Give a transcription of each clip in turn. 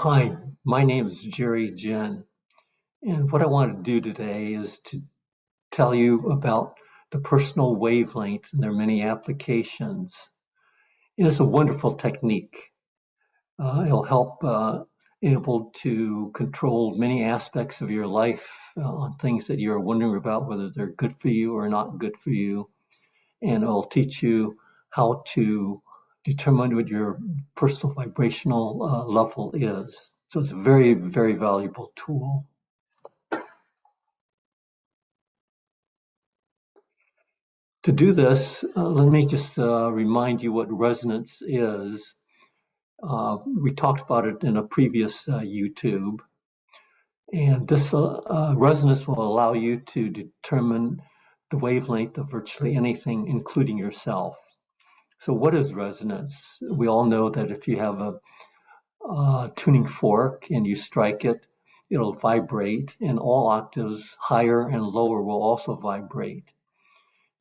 Hi, my name is Jerry Jen, and what I want to do today is to tell you about the personal wavelength, and there are many applications. And it's a wonderful technique. It'll help able to control many aspects of your life on things that you're wondering about, whether they're good for you or not good for you. And it'll teach you how to determine what your personal vibrational level is. So it's a very, very valuable tool. To do this, let me just remind you what resonance is. We talked about it in a previous YouTube. And this resonance will allow you to determine the wavelength of virtually anything, including yourself. So what is resonance? We all know that if you have a tuning fork and you strike it, it'll vibrate, and all octaves higher and lower will also vibrate.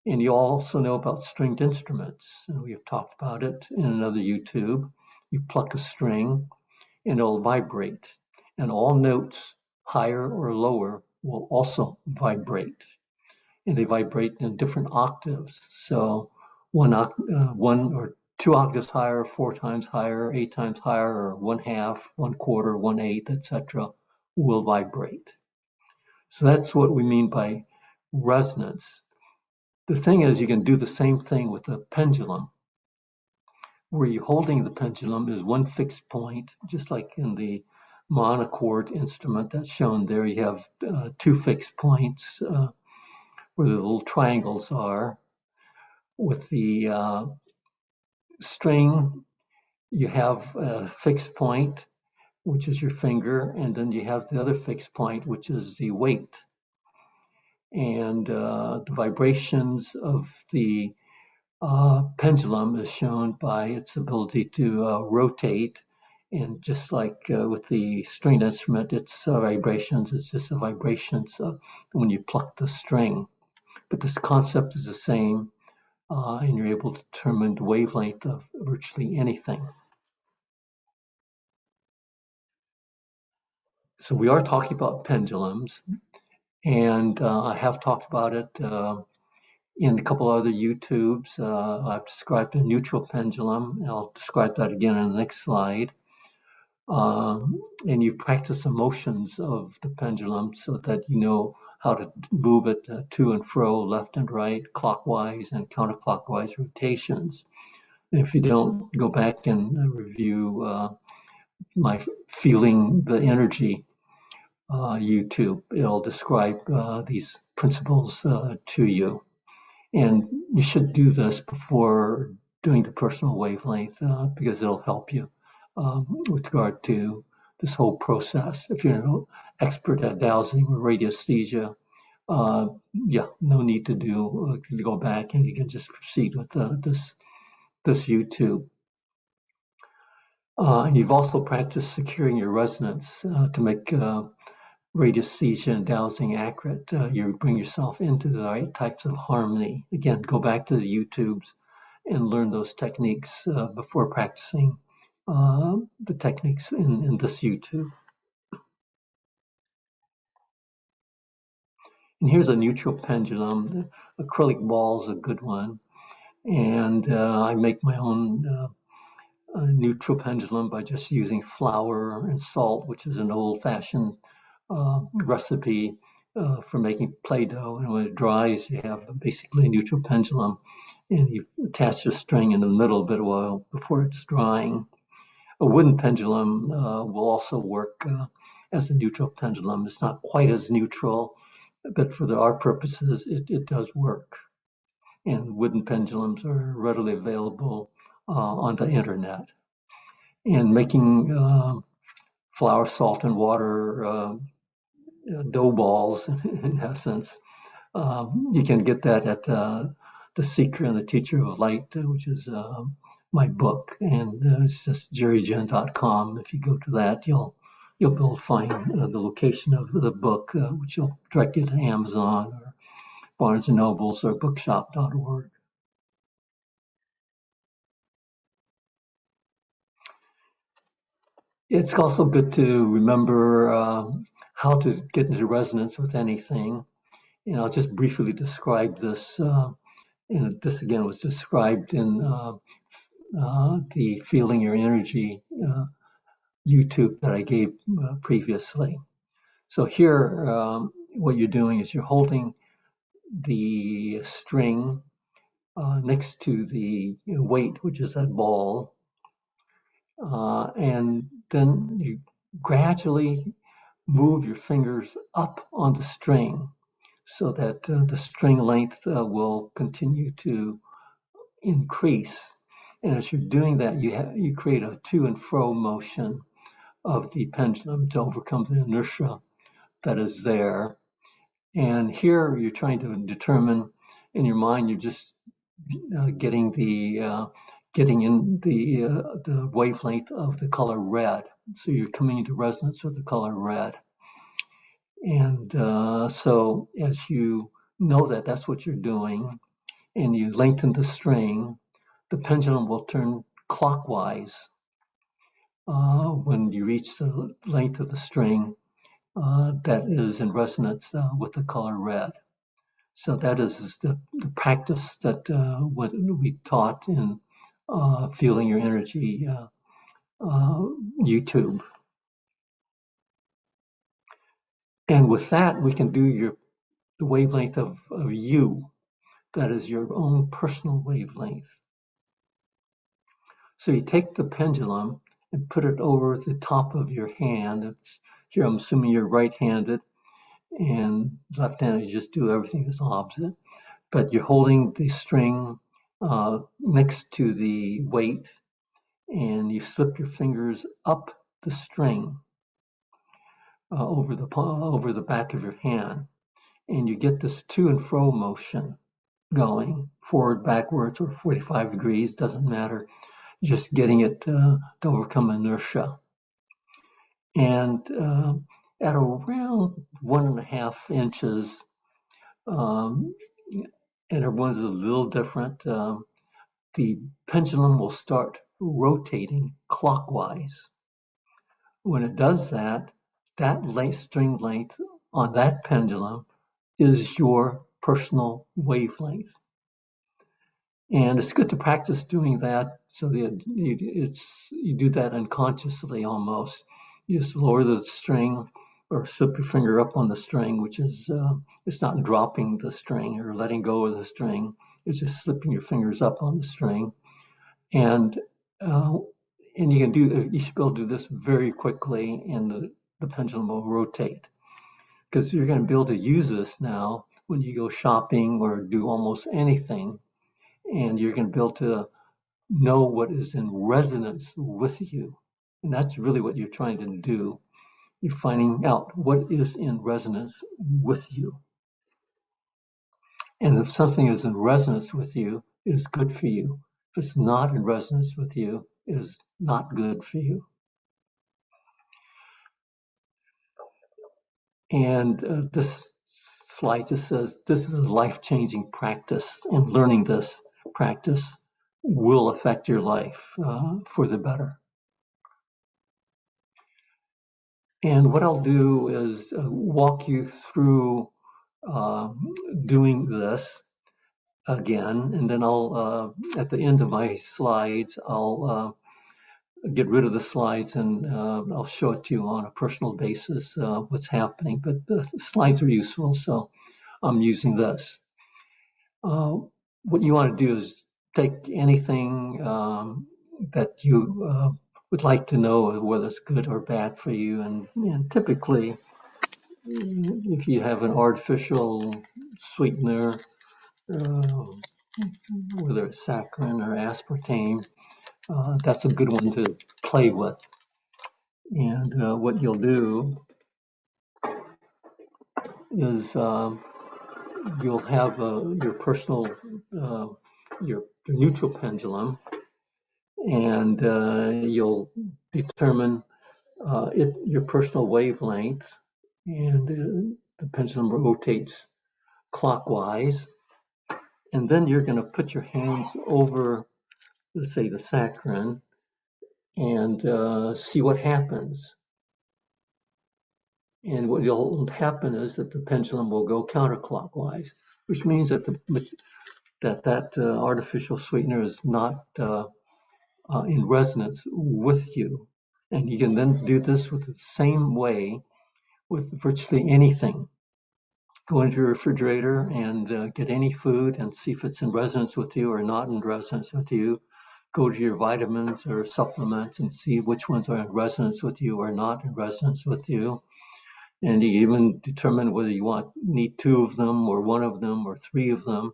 And you also know about stringed instruments, and we have talked about it in another YouTube. You pluck a string and it'll vibrate, and all notes, higher or lower, will also vibrate. And they vibrate in different octaves. So one or two octaves higher, 4 times higher, 8 times higher, or 1/2, 1/4, 1/8, etc., will vibrate. So that's what we mean by resonance. The thing is, you can do the same thing with the pendulum. Where you're holding the pendulum is one fixed point, just like in the monochord instrument that's shown there. You have 2 fixed points where the little triangles are. With the string, you have a fixed point, which is your finger, and then you have the other fixed point, which is the weight. And the vibrations of the pendulum is shown by its ability to rotate. And just like with the stringed instrument, its vibrations, it's just the vibrations when you pluck the string. But this concept is the same, and you're able to determine the wavelength of virtually anything. So we are talking about pendulums, and I have talked about it in a couple other YouTubes. I've described a neutral pendulum, and I'll describe that again in the next slide. And you practice the motions of the pendulum so that you know how to move it to and fro, left and right, clockwise and counterclockwise rotations. And if you don't, go back and review my Feeling the Energy YouTube. It'll describe these principles to you. And you should do this before doing the personal wavelength because it'll help you with regard to this whole process. If you're an expert at dowsing or radiesthesia, yeah, no need to go back, and you can just proceed with this YouTube. You've also practiced securing your resonance to make radiesthesia and dowsing accurate. You bring yourself into the right types of harmony. Again, go back to the YouTubes and learn those techniques before practicing the techniques in this YouTube. And here's a neutral pendulum. The acrylic ball is a good one. And I make my own neutral pendulum by just using flour and salt, which is an old-fashioned recipe for making Play-Doh. And when it dries, you have basically a neutral pendulum, and you attach your string in the middle of it a while before it's drying. A wooden pendulum will also work as a neutral pendulum. It's not quite as neutral, but for our purposes, it does work. And wooden pendulums are readily available on the internet. And making flour, salt, and water dough balls, in essence, you can get that at The Seeker and the Teacher of Light, which is my book, and it's just jerrygen.com. If you go to that, you'll be able to find the location of the book, which will direct you to Amazon or Barnes and Nobles or bookshop.org. It's also good to remember how to get into resonance with anything. And I'll just briefly describe this. And this again was described in the Feeling Your Energy YouTube that I gave previously. So here, what you're doing is you're holding the string next to the weight, which is that ball, and then you gradually move your fingers up on the string so that the string length will continue to increase. And as you're doing that, you create a to and fro motion of the pendulum to overcome the inertia that is there. And here you're trying to determine in your mind, you're just getting in the wavelength of the color red. So you're coming into resonance with the color red. And so as you know that that's what you're doing, and you lengthen the string, the pendulum will turn clockwise when you reach the length of the string that is in resonance with the color red. So that is the practice that what we taught in Feeling Your Energy YouTube. And with that, we can do the wavelength of you. That is your own personal wavelength. So you take the pendulum and put it over the top of your hand. Here, I'm assuming you're right-handed, and left-handed, you just do everything that's opposite. But you're holding the string next to the weight, and you slip your fingers up the string over the back of your hand, and you get this to and fro motion going, forward, backwards, or 45 degrees, doesn't matter. Just getting it to overcome inertia. And at around 1.5 inches, and everyone's a little different, the pendulum will start rotating clockwise. When it does that, string length on that pendulum is your personal wavelength. And it's good to practice doing that so that you do that unconsciously almost. You just lower the string or slip your finger up on the string, which is, it's not dropping the string or letting go of the string. It's just slipping your fingers up on the string. And you should be able to do this very quickly, and the pendulum will rotate. Because you're going to be able to use this now when you go shopping or do almost anything, and you're going to be able to know what is in resonance with you. And that's really what you're trying to do. You're finding out what is in resonance with you. And if something is in resonance with you, it is good for you. If it's not in resonance with you, it is not good for you. And this slide just says this is a life-changing practice, and learning this practice will affect your life for the better. And what I'll do is walk you through doing this again, and then I'll, at the end of my slides, I'll get rid of the slides and I'll show it to you on a personal basis what's happening. But the slides are useful, so I'm using this. What you want to do is take anything that you would like to know whether it's good or bad for you, and typically if you have an artificial sweetener, whether it's saccharin or aspartame, that's a good one to play with. And what you'll do is you'll have your personal, your neutral pendulum, and you'll determine your personal wavelength, and the pendulum rotates clockwise. And then you're going to put your hands over, let's say, the saccharin, and see what happens. And what will happen is that the pendulum will go counterclockwise, which means that that artificial sweetener is not in resonance with you. And you can then do this with the same way with virtually anything. Go into your refrigerator and get any food and see if it's in resonance with you or not in resonance with you. Go to your vitamins or supplements and see which ones are in resonance with you or not in resonance with you. And you even determine whether you need 2 of them or 1 of them or 3 of them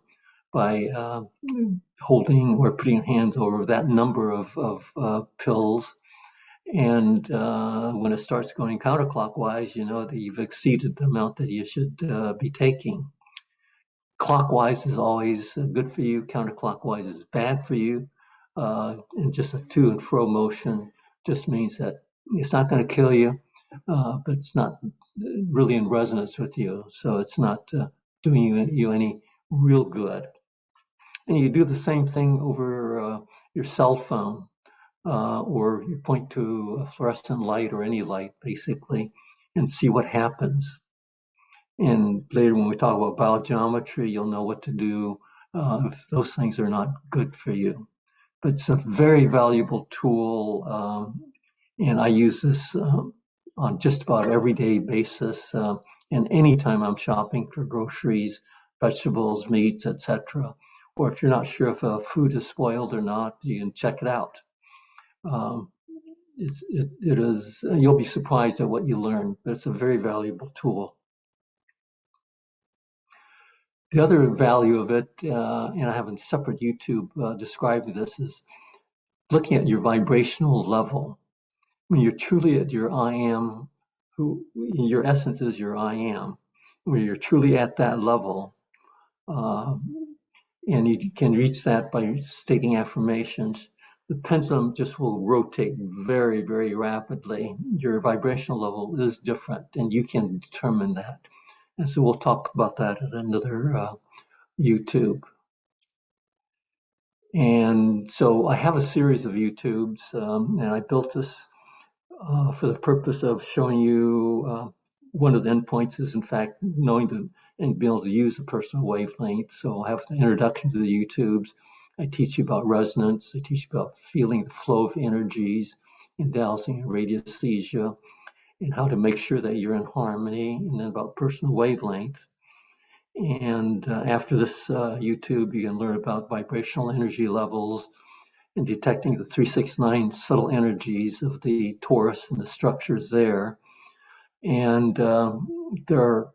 by holding or putting your hands over that number of pills. And when it starts going counterclockwise, you know that you've exceeded the amount that you should be taking. Clockwise is always good for you. Counterclockwise is bad for you. And just a to and fro motion just means that it's not going to kill you, but it's not really in resonance with you. So it's not doing you any real good. And you do the same thing over your cell phone, or you point to a fluorescent light or any light, basically, and see what happens. And later when we talk about biogeometry, you'll know what to do if those things are not good for you. But it's a very valuable tool, and I use this on just about everyday basis, and anytime I'm shopping for groceries, vegetables, meats, etc. Or if you're not sure if a food is spoiled or not, you can check it out. You'll be surprised at what you learn, but it's a very valuable tool. The other value of it, and I have a separate YouTube describing this, is looking at your vibrational level. When you're truly at your I am, who your essence is your I am, when you're truly at that level, and you can reach that by stating affirmations, the pendulum just will rotate very, very rapidly. Your vibrational level is different, and you can determine that. And so we'll talk about that at another YouTube. And so I have a series of YouTubes, and I built this for the purpose of showing you one of the endpoints is, in fact, knowing and being able to use the personal wavelength. So I have the introduction to the YouTubes. I teach you about resonance. I teach you about feeling the flow of energies in dowsing and radiesthesia, and how to make sure that you're in harmony, and then about personal wavelength. And after this YouTube, you can learn about vibrational energy levels and detecting the 369 subtle energies of the torus and the structures there. And there are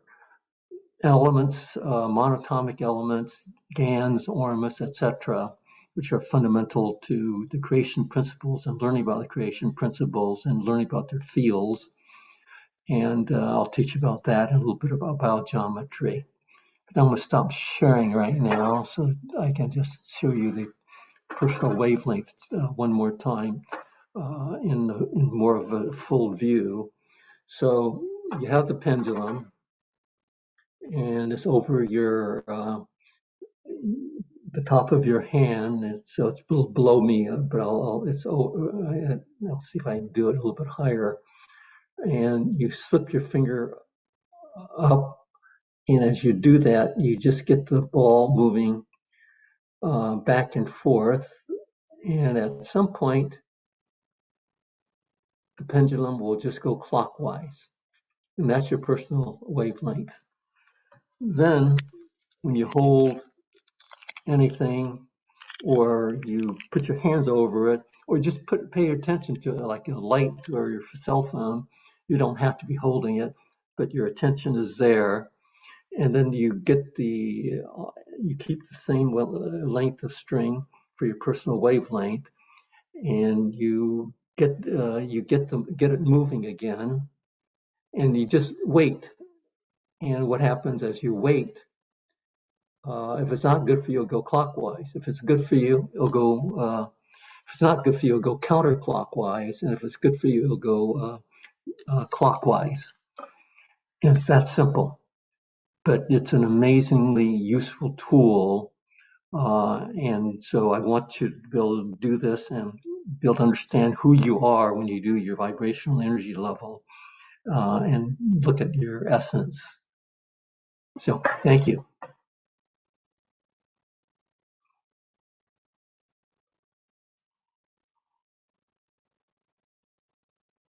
elements, monatomic elements, GANs, ormus, etc., which are fundamental to the creation principles and learning about the creation principles and learning about their fields. And I'll teach you about that and a little bit about biogeometry. But I'm going to stop sharing right now so I can just show you the personal wavelength one more time in more of a full view. So you have the pendulum, and it's over the top of your hand, and so it's below me, but I'll see if I can do it a little bit higher. And you slip your finger up, and as you do that, you just get the ball moving back and forth. And at some point, the pendulum will just go clockwise, and that's your personal wavelength. Then, when you hold anything, or you put your hands over it, or just pay attention to it, like a light or your cell phone, you don't have to be holding it, but your attention is there. And then you keep the same length of string for your personal wavelength, and you get it moving again, and you just wait. And what happens as you wait? If it's not good for you, it'll go clockwise. If it's good for you, it'll go. If it's not good for you, it'll go counterclockwise, and if it's good for you, it'll go clockwise. And it's that simple, but it's an amazingly useful tool. And so I want you to be able to do this and be able to understand who you are when you do your vibrational energy level and look at your essence. So thank you.